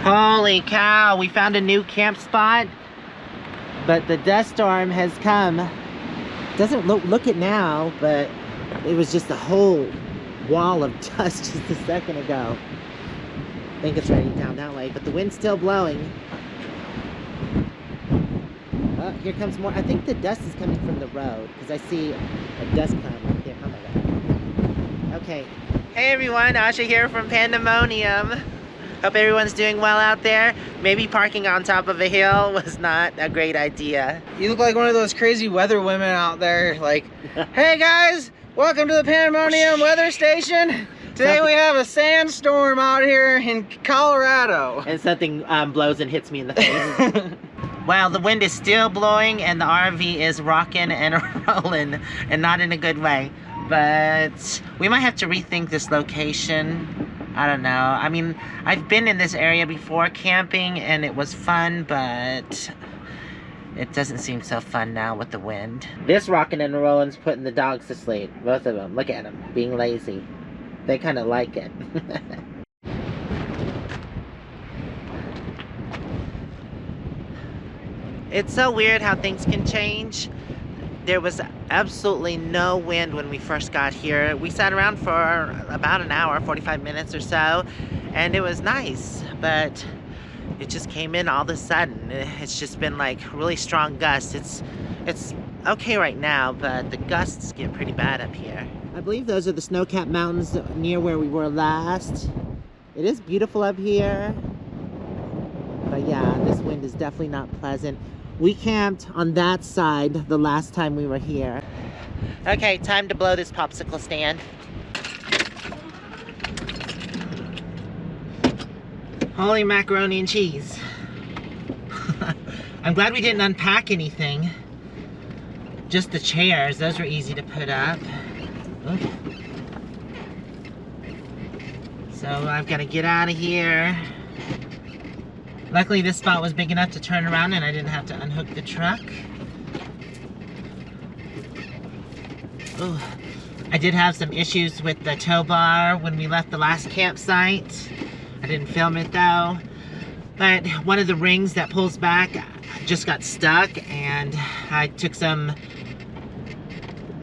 Holy cow, we found a new camp spot, but the dust storm has come. Doesn't look it now, but it was just a whole wall of dust just a second ago. I think it's raining down that way, but the wind's still blowing. Oh, here comes more. I think the dust is coming from the road because I see a dust cloud right there. Oh my god. Okay. Hey everyone, Asha here from Panda Monium. Hope everyone's doing well out there. Maybe parking on top of a hill was not a great idea. You look like one of those crazy weather women out there, like, hey guys, welcome to the Pandemonium weather station. Today we have a sandstorm out here in Colorado. And something blows and hits me in the face. Well, the wind is still blowing and the RV is rocking and rolling, and not in a good way. But we might have to rethink this location. I don't know. I mean, I've been in this area before camping and it was fun, but it doesn't seem so fun now with the wind. This rocking and rolling's putting the dogs to sleep. Both of them. Look at them, being lazy. They kind of like it. It's so weird how things can change. There was absolutely no wind when we first got here. We sat around for about an hour, 45 minutes or so, and it was nice, but it just came in all of a sudden. It's just been like really strong gusts. It's okay right now, but the gusts get pretty bad up here. I believe those are the snow-capped mountains near where we were last. It is beautiful up here, but yeah, this wind is definitely not pleasant. We camped on that side the last time we were here. Okay, time to blow this popsicle stand. Holy macaroni and cheese. I'm glad we didn't unpack anything. Just the chairs, those were easy to put up. Ooh. So I've got to get out of here. Luckily this spot was big enough to turn around and I didn't have to unhook the truck. Ooh. I did have some issues with the tow bar when we left the last campsite. I didn't film it though. But one of the rings that pulls back just got stuck, and I took some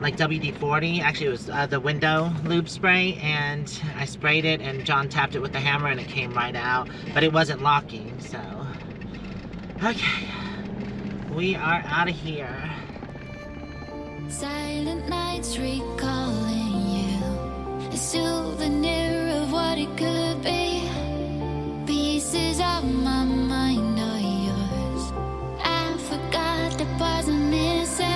like WD-40, actually it was the window lube spray, and I sprayed it and John tapped it with the hammer and it came right out, but it wasn't locking, so. Okay, we are out of here. Silent nights recalling you, a souvenir of what it could be. Pieces of my mind are yours. I forgot the parts I'm missing.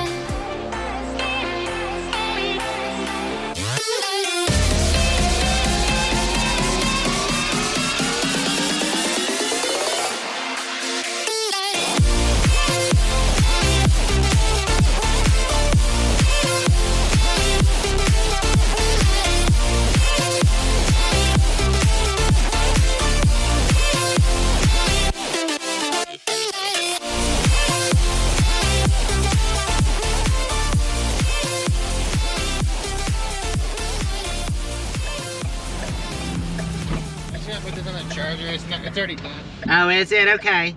Put this on the charger. It's already done. Oh, is it? Okay.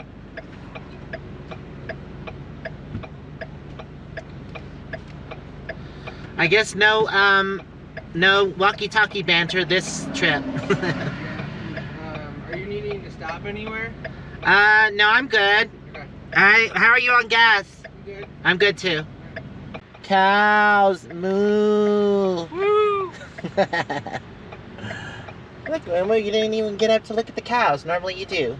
I guess no walkie-talkie banter this trip. Are you needing to stop anywhere? No, I'm good. Okay. Alright, how are you on gas? I'm good. I'm good too. Cows, moo. Woo! Look, Emma, you didn't even get up to look at the cows. Normally you do.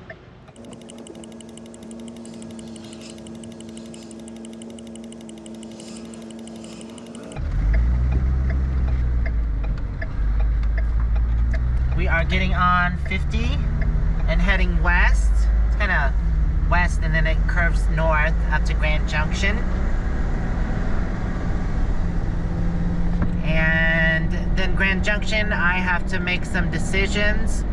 We are getting on 50 and heading west. It's kind of west and then it curves north up to Grand Junction. And then Grand Junction, I have to make some decisions.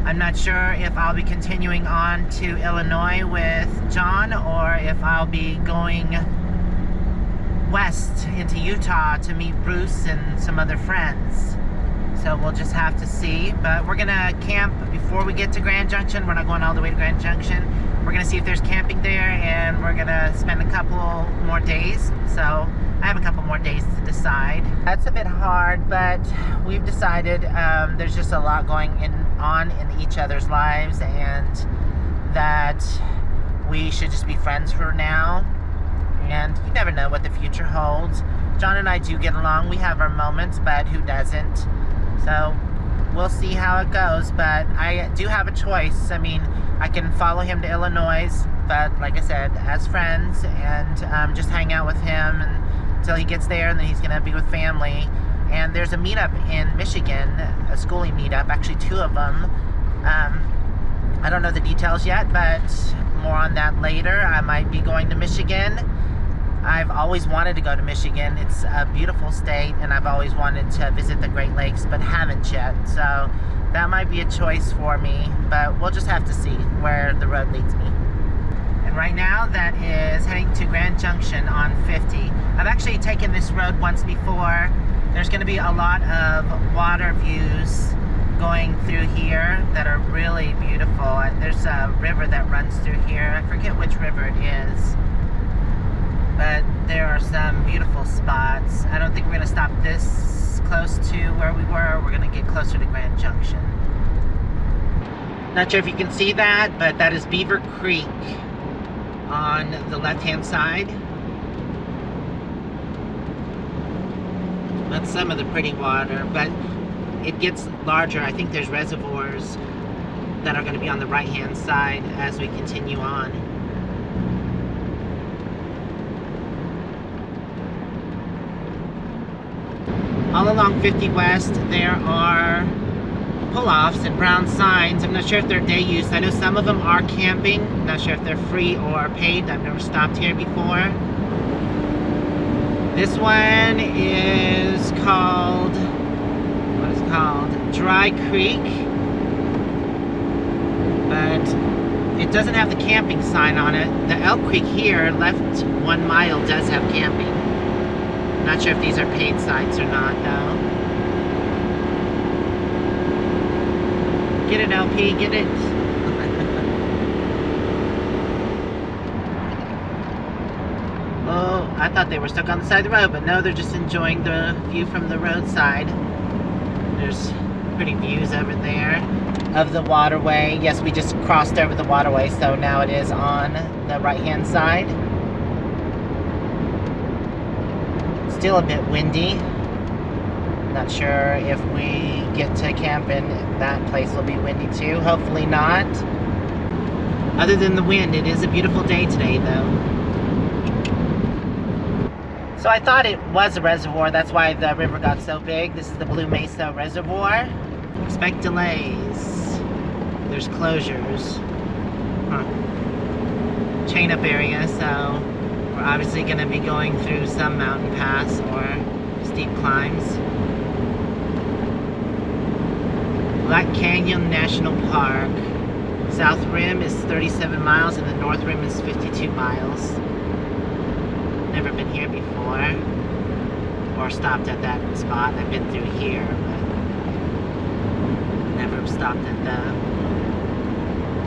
I'm not sure if I'll be continuing on to Illinois with John or if I'll be going west into Utah to meet Bruce and some other friends. So we'll just have to see. But we're gonna camp before we get to Grand Junction. We're not going all the way to Grand Junction. We're gonna see if there's camping there, and we're gonna spend a couple more days. So I have a couple more days to decide. That's a bit hard, but we've decided there's just a lot going on in each other's lives, and that we should just be friends for now. And you never know what the future holds. John and I do get along. We have our moments, but who doesn't? So we'll see how it goes. But I do have a choice. I mean, I can follow him to Illinois, but like I said, as friends, and just hang out with him until he gets there, and then he's gonna be with family. And there's a meetup in Michigan, a schooling meetup, actually 2 of them. I don't know the details yet, but more on that later. I might be going to Michigan. I've always wanted to go to Michigan. It's a beautiful state, and I've always wanted to visit the Great Lakes, but haven't yet. So that might be a choice for me, but we'll just have to see where the road leads me. And right now, that is heading to Grand Junction on 50. I've actually taken this road once before. There's going to be a lot of water views going through here that are really beautiful. There's a river that runs through here. I forget which river it is, but there are some beautiful spots. I don't think we're going to stop this close to where we were. We're going to get closer to Grand Junction. Not sure if you can see that, but that is Beaver Creek on the left-hand side. That's some of the pretty water, but it gets larger. I think there's reservoirs that are going to be on the right-hand side as we continue on. All along 50 West, there are pull-offs and brown signs. I'm not sure if they're day use. I know some of them are camping. Not sure if they're free or paid. I've never stopped here before. This one is called, what is it called? Dry Creek. But it doesn't have the camping sign on it. The Elk Creek here, left 1 mile, does have camping. Not sure if these are paid sites or not, though. Get it, LP, get it. Oh, I thought they were stuck on the side of the road, but no, they're just enjoying the view from the roadside. There's pretty views over there of the waterway. Yes, we just crossed over the waterway, so now it is on the right-hand side. Still a bit windy. Not sure if we get to camp in that place will be windy too. Hopefully not. Other than the wind, it is a beautiful day today though. So I thought it was a reservoir. That's why the river got so big. This is the Blue Mesa Reservoir. Expect delays. There's closures. Chain up area, so we're obviously going to be going through some mountain pass or steep climbs. Black Canyon National Park. South rim is 37 miles and the north rim is 52 miles. Never been here before or stopped at that spot. I've been through here, but never stopped at the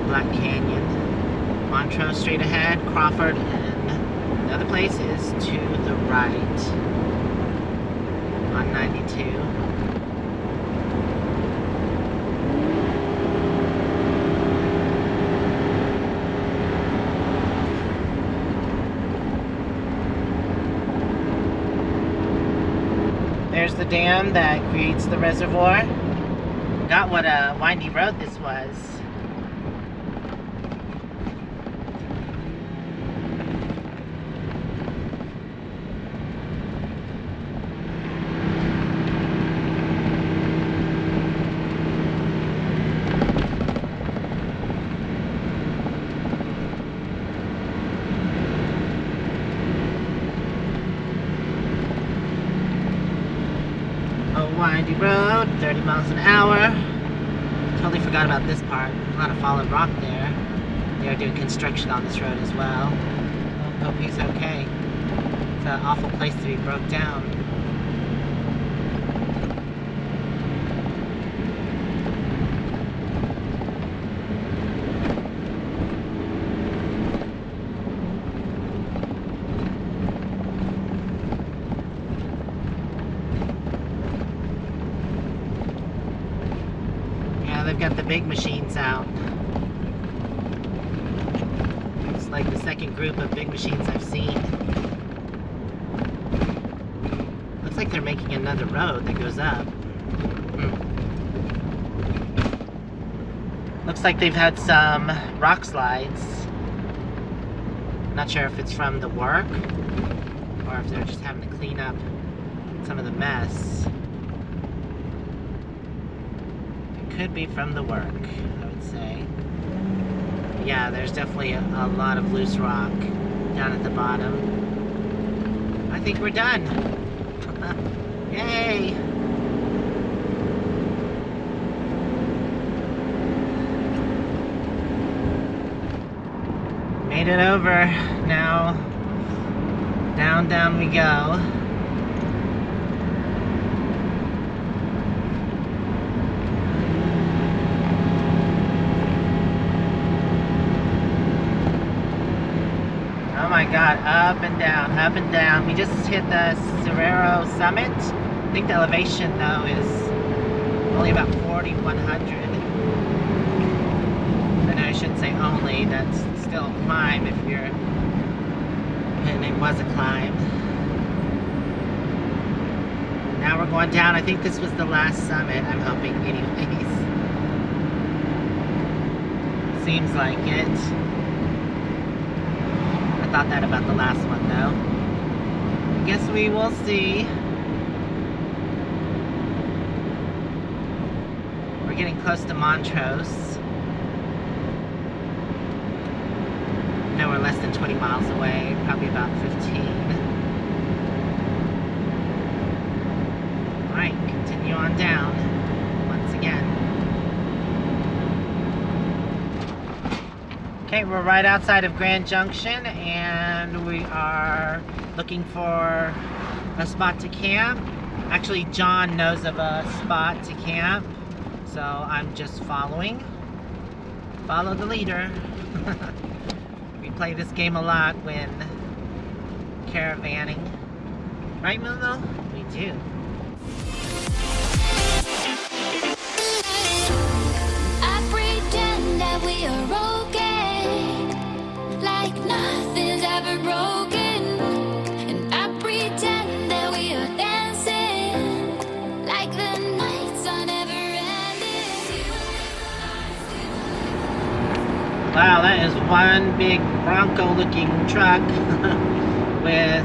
Black Canyon. Montrose straight ahead, Crawford, and the other place is to the right on 92. There's the dam that creates the reservoir. Got what a windy road this was. Windy road, 30 miles an hour. Totally forgot about this part. A lot of fallen rock there. They are doing construction on this road as well. Hope he's okay. It's an awful place to be broke down. got the big machines out. It's like the second group of big machines I've seen. Looks like they're making another road that goes up. Looks like they've had some rock slides. Not sure if it's from the work or if they're just having to clean up some of the mess. It could be from the work, I would say. Yeah, there's definitely a lot of loose rock down at the bottom. I think we're done. Yay! Made it over. Now, down we go. Oh my God, up and down, up and down. We just hit the Cerrero summit. I think the elevation though is only about 4,100. And I shouldn't say only, that's still a climb if you're, and it was a climb. Now we're going down. I think this was the last summit, I'm hoping anyways. Seems like it. I thought that about the last one though. I guess we will see. We're getting close to Montrose. No, we're less than 20 miles away, probably about 15. Alright, continue on down once again. Okay, we're right outside of Grand Junction and we are looking for a spot to camp. Actually, John knows of a spot to camp, so I'm just following. Follow the leader. We play this game a lot when caravanning. Right, moo-moo? We do. I pretend that we are okay, like nothing's ever broken. And I pretend that we are dancing, like the nights are never ending. Wow, that is one big Bronco looking truck with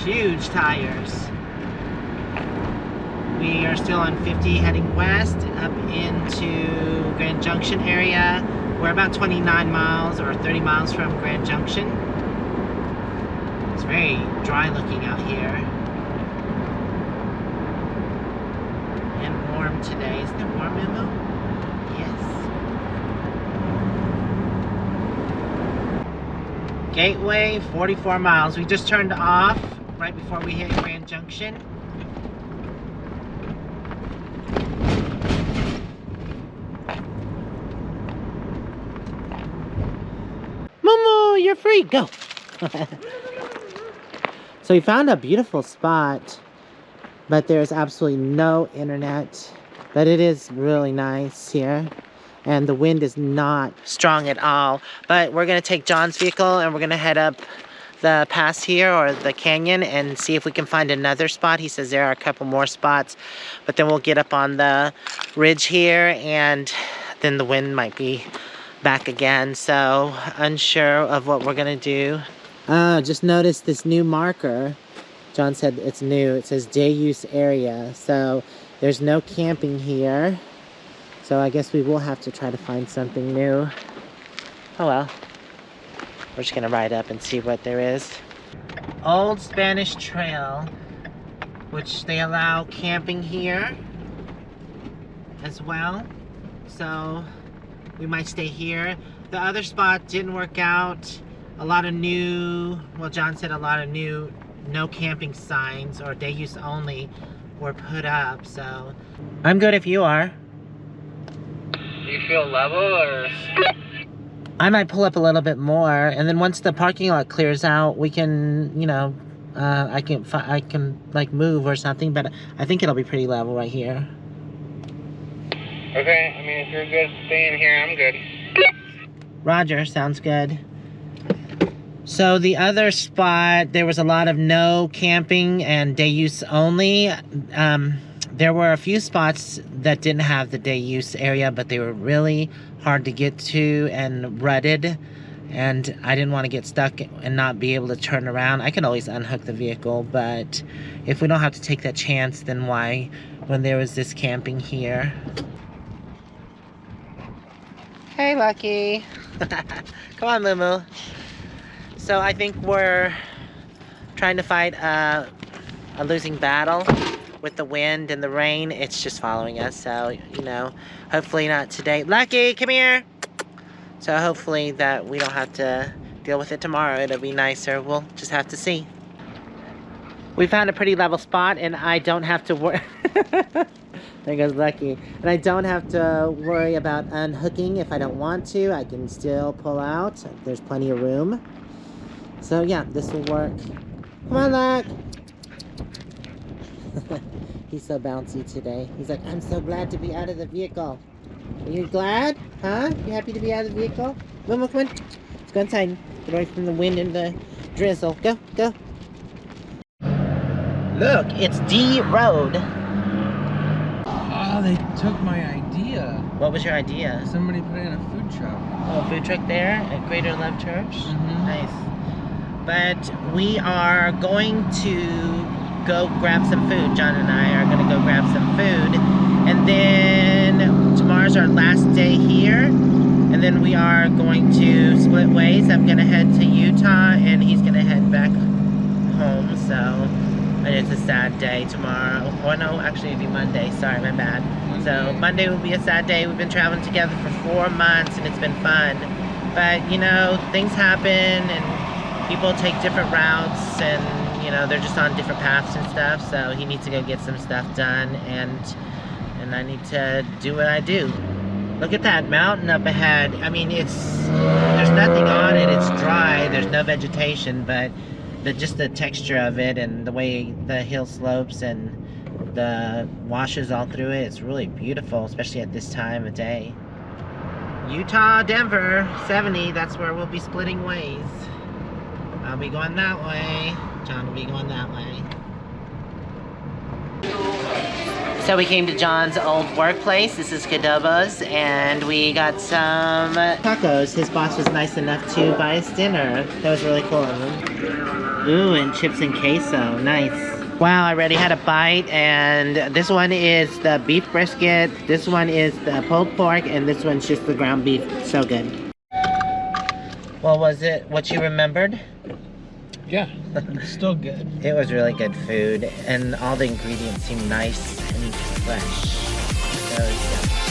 huge tires. We are still on 50 heading west up into Grand Junction area. We're about 29 miles or 30 miles from Grand Junction. It's very dry looking out here. And warm today. Isn't it warm, moo-moo? Gateway, 44 miles. We just turned off right before we hit Grand Junction. Moo-moo, you're free, go. So we found a beautiful spot, but there's absolutely no internet, but it is really nice here. And the wind is not strong at all. But we're gonna take John's vehicle and we're gonna head up the pass here or the canyon and see if we can find another spot. He says there are a couple more spots, but then we'll get up on the ridge here and then the wind might be back again. So unsure of what we're gonna do. Just noticed this new marker. John said it's new. It says day use area. So there's no camping here. So I guess we will have to try to find something new. Oh well. We're just gonna ride up and see what there is. Old Spanish Trail, which they allow camping here as well. So we might stay here. The other spot didn't work out. A lot of new, well, John said a lot of new no camping signs or day use only were put up. So I'm good if you are. Do you feel level or? I might pull up a little bit more, and then once the parking lot clears out, we can, you know, I can like move or something. But I think it'll be pretty level right here. Okay, I mean, if you're good staying here, I'm good. Roger, sounds good. So the other spot, there was a lot of no camping and day use only. There were a few spots that didn't have the day use area, but they were really hard to get to and rutted. And I didn't want to get stuck and not be able to turn around. I can always unhook the vehicle, but if we don't have to take that chance, then why when there was this camping here? Hey, Lucky. Come on, Moo-moo. So I think we're trying to fight a losing battle with the wind and the rain. It's just following us, so, you know, hopefully not today. Lucky, come here. So hopefully that we don't have to deal with it tomorrow. It'll be nicer. We'll just have to see. We found a pretty level spot, and I don't have to worry. There goes Lucky. And I don't have to worry about unhooking if I don't want to. I can still pull out. There's plenty of room. So yeah, this will work. Come on, Luck. He's so bouncy today. He's like, I'm so glad to be out of the vehicle. Are you glad? Huh? You happy to be out of the vehicle? Moo-moo, come on. Let's go inside. Get away from the wind and the drizzle. Go, go. Look, it's D Road. Oh, they took my idea. What was your idea? Somebody put in a food truck. Oh, a food truck there at Greater Love Church? Mm-hmm. Nice. But we are going to go grab some food. John and I are going to go grab some food. And then tomorrow's our last day here. And then we are going to split ways. I'm going to head to Utah and he's going to head back home. So it's a sad day tomorrow. Oh no, actually it'll be Monday. Sorry, my bad. So Monday will be a sad day. We've been traveling together for 4 months and it's been fun. But you know, things happen and people take different routes and you know, they're just on different paths and stuff. So he needs to go get some stuff done and I need to do what I do. Look at that mountain up ahead. I mean, there's nothing on it. It's dry. There's no vegetation, but just the texture of it and the way the hill slopes and the washes all through it, it's really beautiful, especially at this time of day. Utah, Denver, 70, that's where we'll be splitting ways. I'll be going that way. John will be going that way. So we came to John's old workplace. This is Cadobo's, and we got some tacos. His boss was nice enough to buy us dinner. That was really cool of him. Ooh, and chips and queso. Nice. Wow, I already had a bite, and this one is the beef brisket, this one is the pulled pork, and this one's just the ground beef. So good. Well, was it what you remembered? Yeah, it's still good. It was really good food, and all the ingredients seemed nice and fresh. So, yeah.